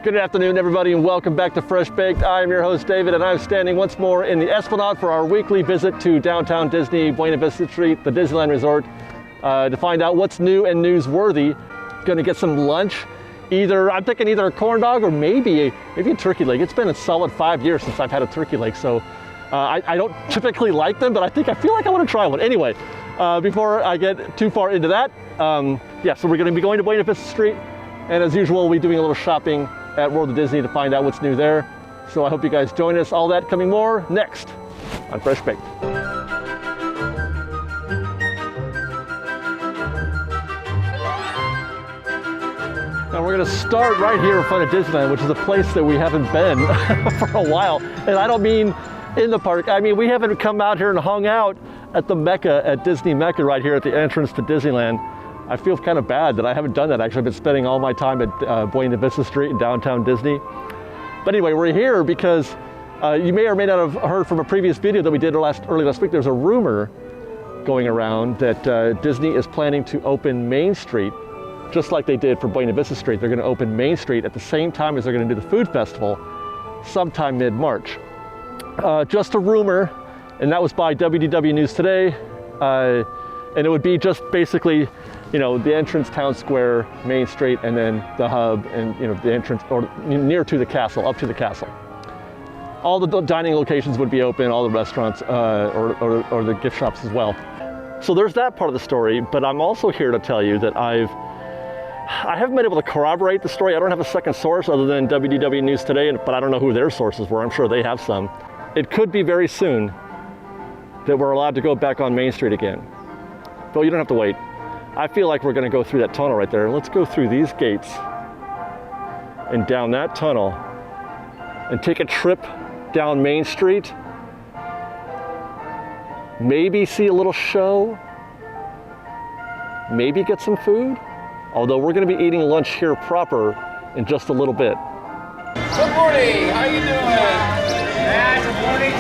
Good afternoon, everybody, and welcome back to Fresh Baked. I am your host, David, and I'm standing once more in the Esplanade for our weekly visit to downtown Disney, Buena Vista Street, the Disneyland Resort, to find out what's new and newsworthy. Gonna get some lunch. I'm thinking either a corn dog or maybe a turkey leg. It's been a solid 5 years since I've had a turkey leg, so I don't typically like them, but I feel like I want to try one. Anyway, before I get too far into that, so we're going to be going to Buena Vista Street, and as usual, we'll be doing a little shopping at World of Disney to find out what's new there. So I hope you guys join us. All that coming more next on Fresh Baked. Now we're going to start right here in front of Disneyland, which is a place that we haven't been for a while. And I don't mean in the park. I mean, we haven't come out here and hung out at the Mecca, at Disney Mecca, right here at the entrance to Disneyland. I feel kind of bad that I haven't done that. Actually, I've been spending all my time at Buena Vista Street in downtown Disney. But anyway, we're here because you may or may not have heard from a previous video that we did early last week. There's a rumor going around that Disney is planning to open Main Street, just like they did for Buena Vista Street. They're going to open Main Street at the same time as they're going to do the food festival, sometime mid-March. Just a rumor, and that was by WDW News Today. And it would be just basically, the entrance, town square, Main Street, and then the hub, and the entrance, or near to the castle, up to the castle. All the dining locations would be open, all the restaurants, or the gift shops as well. So there's that part of the story, but I'm also here to tell you that I haven't been able to corroborate the story. I don't have a second source other than WDW News Today, but I don't know who their sources were. I'm sure they have some. It could be very soon that we're allowed to go back on Main Street again. But you don't have to wait. I feel like we're going to go through that tunnel right there. Let's go through these gates and down that tunnel and take a trip down Main Street. Maybe see a little show. Maybe get some food. Although we're going to be eating lunch here proper in just a little bit. Good morning. How you doing?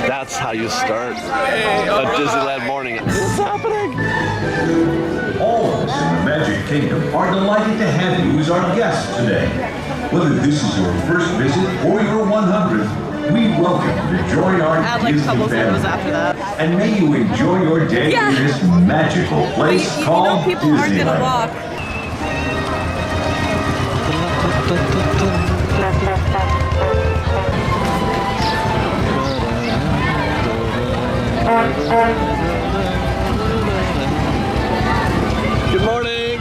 That's how you start a Disneyland morning. What's happening? All of us in the Magic Kingdom are delighted to have you as our guest today. Whether this is your first visit or your 100th, we welcome you to join our Disney family. After that. And may you enjoy your day in this magical place called people aren't Disneyland. gonna walk. Good morning.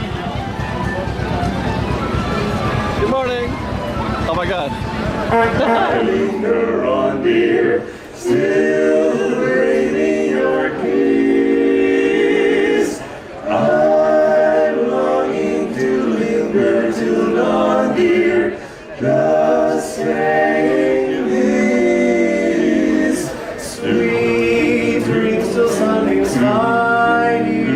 Good morning. Oh my God. I linger on, dear, still craving your kiss. I'm longing to linger till dawn, dear, just saying this. Sweet dreams till something's behind you.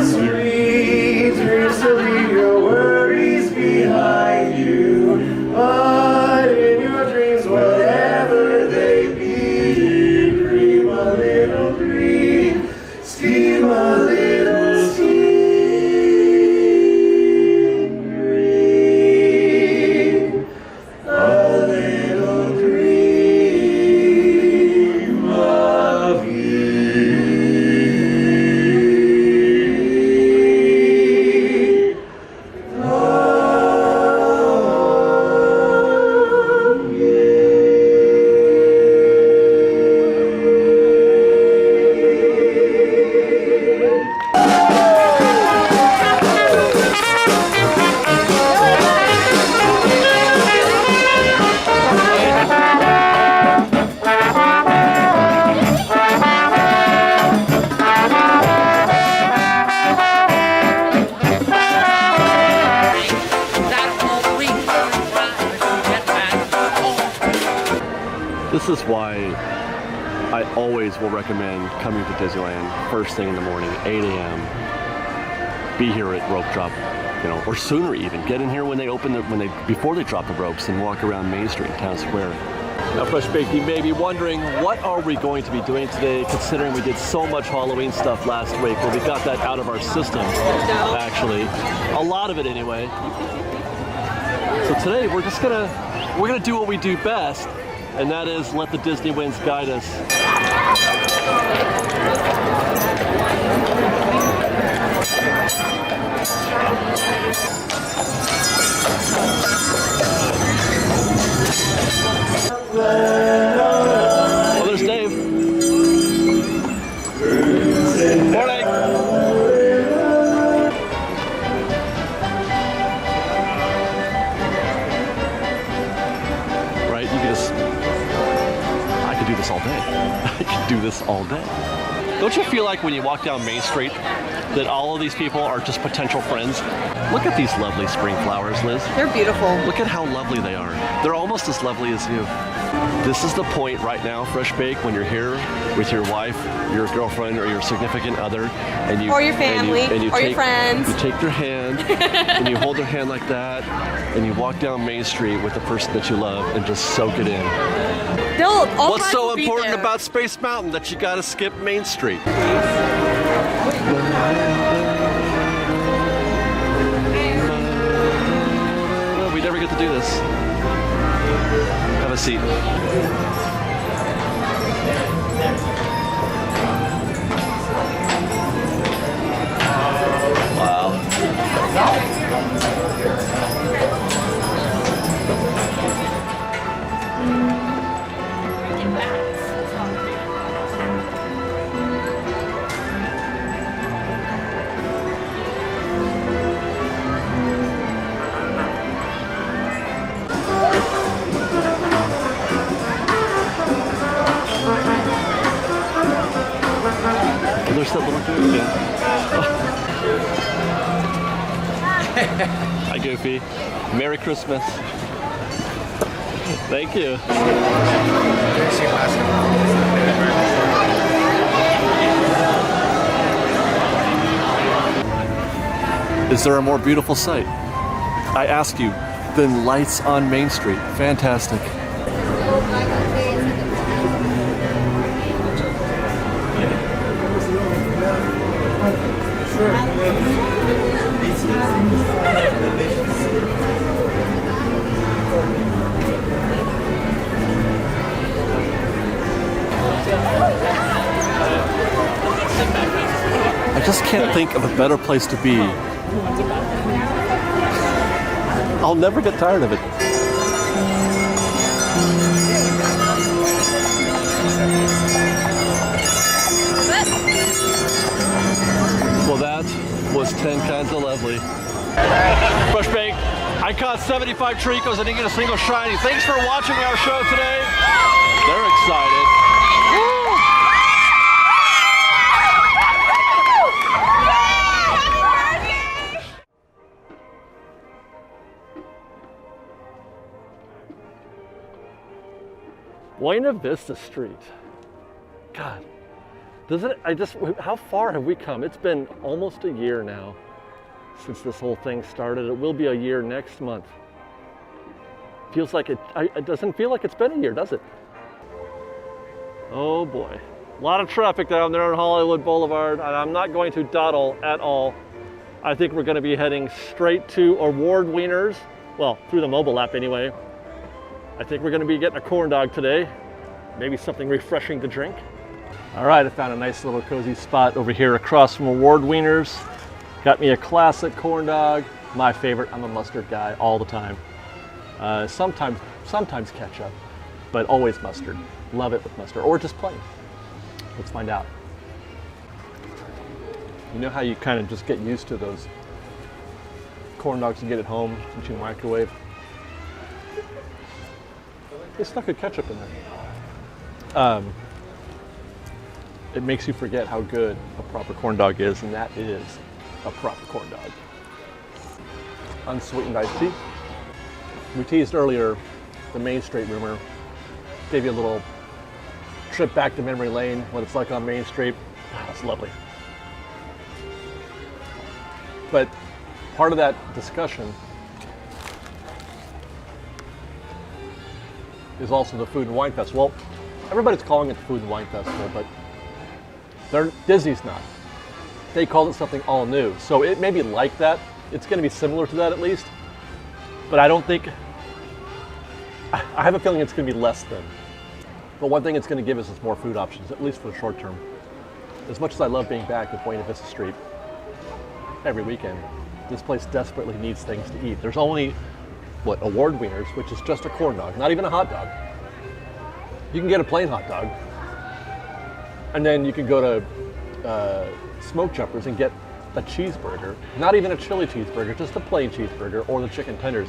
Sweet dreams to leave your worries behind you. But in your dreams, whatever they be, dream a little dream, scheme a little scheme, dream a little dream of you. This is why I always will recommend coming to Disneyland first thing in the morning, 8 a.m. Be here at rope drop, or sooner even. Get in here when they open before they drop the ropes and walk around Main Street, Town Square. Now, Fresh Baked, you may be wondering, what are we going to be doing today, considering we did so much Halloween stuff last week? Well, we got that out of our system, actually. A lot of it, anyway. So today we're gonna do what we do best, and that is let the Disney winds guide us. Oh, there's Dave. Morning. Right, you can just, I could do this all day. I could do this all day. Don't you feel like when you walk down Main Street that all of these people are just potential friends? Look at these lovely spring flowers, Liz. They're beautiful. Look at how lovely they are. They're almost as lovely as you. This is the point right now, FreshBaked, when you're here with your wife, your girlfriend, or your significant other, and you or your family, and you or take, your friends. You take their hand and you hold their hand like that, and you walk down Main Street with the person that you love and just soak it in. What's so important about Space Mountain that you gotta skip Main Street? We never get to do this. Have a seat. Wow. There's that little Goofy. Hi, Goofy. Merry Christmas. Thank you. Is there a more beautiful sight, I ask you, than lights on Main Street? Fantastic. I just can't think of a better place to be. I'll never get tired of it. Well, that was 10 kinds of lovely. FreshBaked, I caught 75 Tricos. I didn't get a single shiny. Thanks for watching our show today. They're excited. Woo! Buena Vista Street. God, how far have we come? It's been almost a year now since this whole thing started. It will be a year next month. Feels like it doesn't feel like it's been a year, does it? Oh boy. A lot of traffic down there on Hollywood Boulevard, and I'm not going to dawdle at all. I think we're going to be heading straight to Award Weiners. Well, through the mobile app anyway. I think we're going to be getting a corn dog today. Maybe something refreshing to drink. All right, I found a nice little cozy spot over here across from Award Weiners. Got me a classic corn dog, my favorite. I'm a mustard guy all the time. Sometimes ketchup, but always mustard. Love it with mustard, or just plain. Let's find out. You know how you kind of just get used to those corn dogs you get at home that you microwave? They stuck a ketchup in there. It makes you forget how good a proper corn dog is, and that is a proper corn dog. Unsweetened iced tea. We teased earlier the Main Street rumor. Gave you a little trip back to memory lane, what it's like on Main Street. Oh, it's lovely. But part of that discussion is also the Food and Wine Festival. Well, everybody's calling it the Food and Wine Festival, but Disney's not. They called it something all new. So it may be like that. It's going to be similar to that at least. but I don't think, I have a feeling it's going to be less than. But one thing it's going to give us is more food options, at least for the short term. As much as I love being back at Buena Vista Street every weekend, this place desperately needs things to eat. There's only, what, Award Weiners, which is just a corn dog, not even a hot dog. You can get a plain hot dog. And then you can go to Smoke Jumpers and get a cheeseburger, not even a chili cheeseburger, just a plain cheeseburger or the chicken tenders.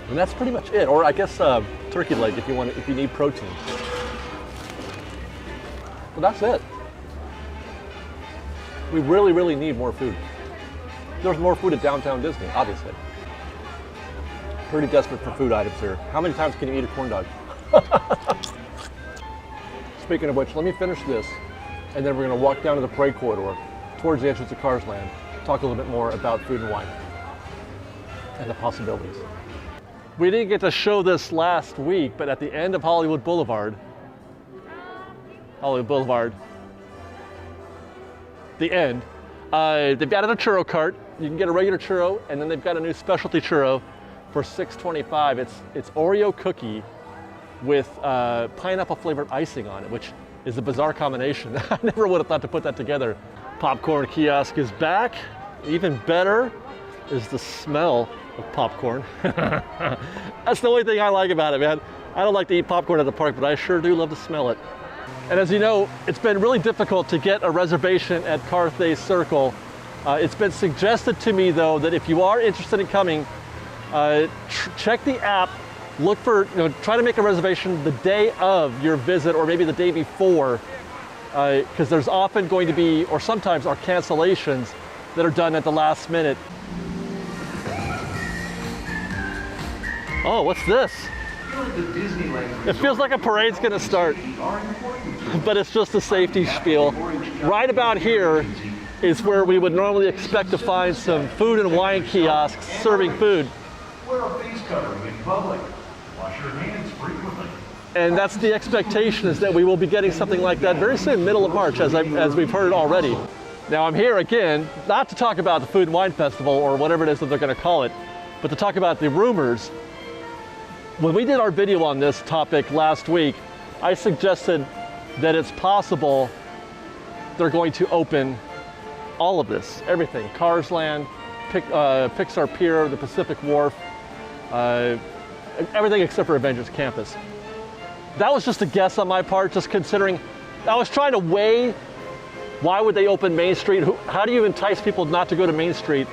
And that's pretty much it. Or I guess turkey leg if you need protein. But that's it. We really, really need more food. There's more food at downtown Disney, obviously. Pretty desperate for food items here. How many times can you eat a corn dog? Speaking of which, let me finish this, and then we're going to walk down to the parade corridor towards the entrance of Cars Land, talk a little bit more about food and wine and the possibilities. We didn't get to show this last week, but at the end of Hollywood Boulevard, the end, they've added a churro cart. You can get a regular churro, and then they've got a new specialty churro for $6.25. It's Oreo cookie with pineapple flavored icing on it, which is a bizarre combination. I never would have thought to put that together. Popcorn kiosk is back. Even better is the smell of popcorn. That's the only thing I like about it, man. I don't like to eat popcorn at the park, but I sure do love to smell it. And as you know, it's been really difficult to get a reservation at Carthay Circle. It's been suggested to me, though, that if you are interested in coming, check the app, look for, try to make a reservation the day of your visit or maybe the day before, because there's often going to be, or sometimes are cancellations that are done at the last minute. Oh, what's this? It feels like a parade's gonna start, but it's just a safety spiel. Right about here is where we would normally expect to find some food and wine kiosks serving food. Wear a face covering in public. Wash your hands frequently. And that's the expectation, is that we will be getting something like that very soon, middle of March, as we've heard already. Now I'm here again, not to talk about the Food and Wine Festival or whatever it is that they're gonna call it, but to talk about the rumors. When we did our video on this topic last week, I suggested that it's possible they're going to open all of this, everything, Cars Land, Pixar Pier, the Pacific Wharf, everything except for Avengers Campus. That was just a guess on my part, just considering, I was trying to weigh, why would they open Main Street? How do you entice people not to go to Main Street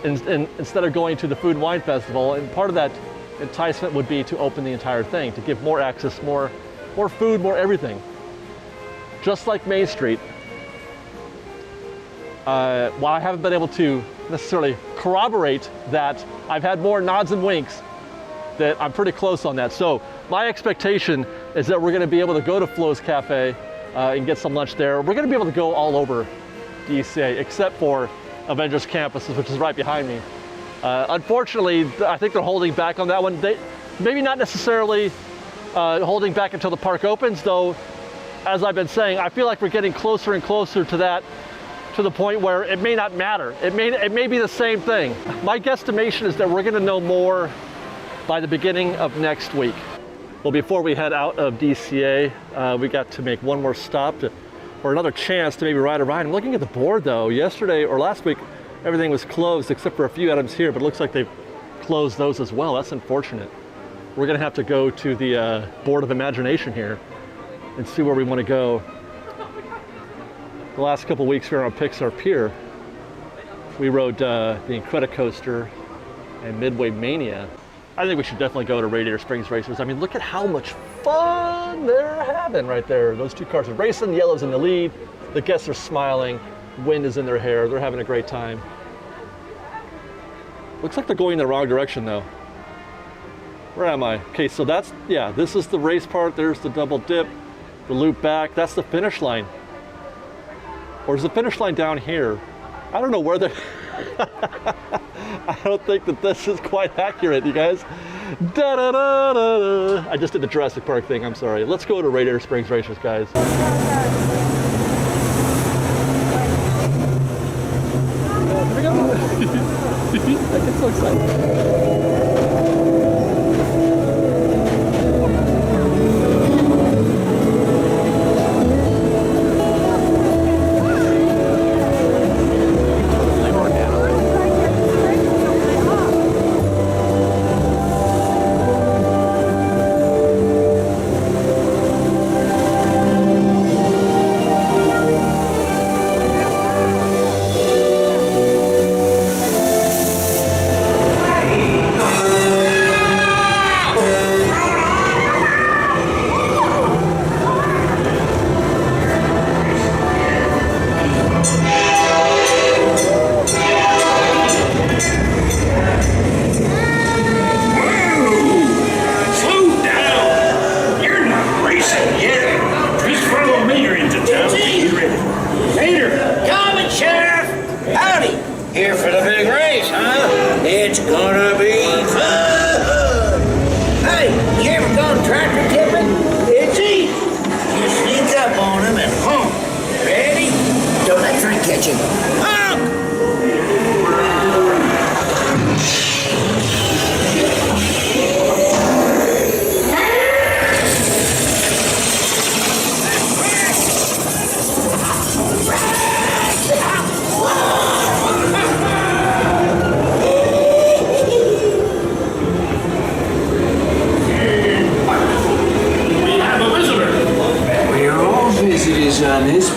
instead of going to the Food and Wine Festival? And part of that enticement would be to open the entire thing, to give more access, more food, more everything. Just like Main Street. While I haven't been able to necessarily corroborate that, I've had more nods and winks that I'm pretty close on that. So my expectation is that we're going to be able to go to Flo's Cafe and get some lunch there. We're going to be able to go all over DCA except for Avengers Campus, which is right behind me. Unfortunately, I think they're holding back on that one. They maybe not necessarily holding back until the park opens, though, as I've been saying, I feel like we're getting closer and closer to that, to the point where it may not matter. It may be the same thing. My guesstimation is that we're going to know more by the beginning of next week. Well, before we head out of DCA, we got to make one more stop or another chance to maybe ride a ride. I'm looking at the board, though. Yesterday or last week, everything was closed except for a few items here, but it looks like they've closed those as well. That's unfortunate. We're gonna have to go to the Board of Imagination here and see where we want to go. The last couple weeks here on Pixar Pier, we rode the Incredicoaster and Midway Mania. I think we should definitely go to Radiator Springs Racers. I mean, look at how much fun they're having right there. Those two cars are racing, the yellow's in the lead, the guests are smiling, wind is in their hair, they're having a great time. Looks like they're going in the wrong direction though. Where am I? Okay, so that's, yeah, this is the race part, there's the double dip, the loop back, that's the finish line. Or is the finish line down here? I don't know where they're... I don't think that this is quite accurate, you guys. Da, da, da, da, da. I just did the Jurassic Park thing, I'm sorry. Let's go to Radiator Springs Racers, guys. I get so excited.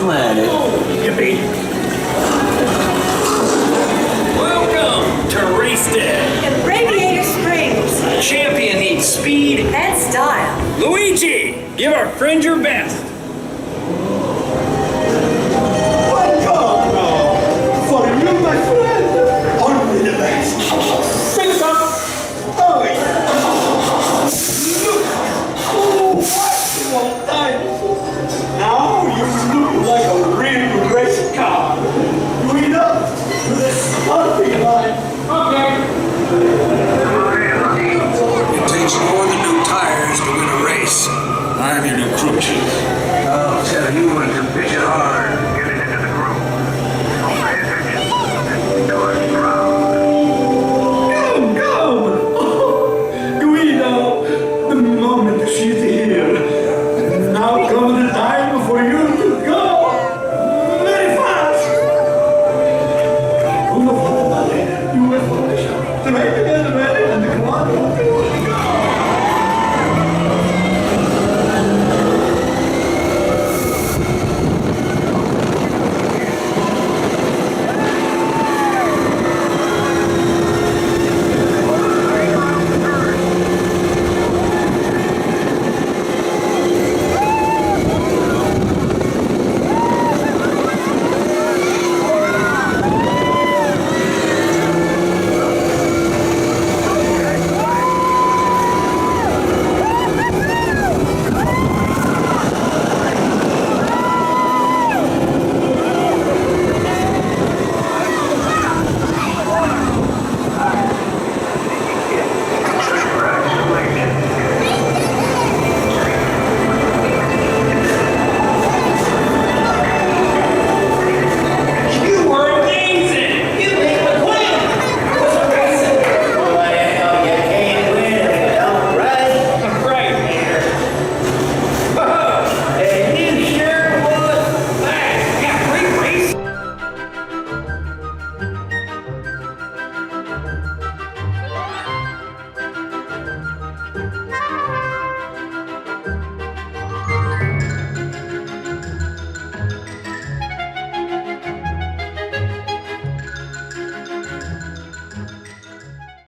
planet. Yippee. Welcome to Race Day. And Radiator Springs. A champion needs speed. And style. Luigi, give our friend your best. Welcome now. For you, my friend, only the best. Fix up. Oh, look. Oh, what time. Now you look like a real race car. Lead up to the starting line. It takes more than new tires to win a race. I'm your new crew chief.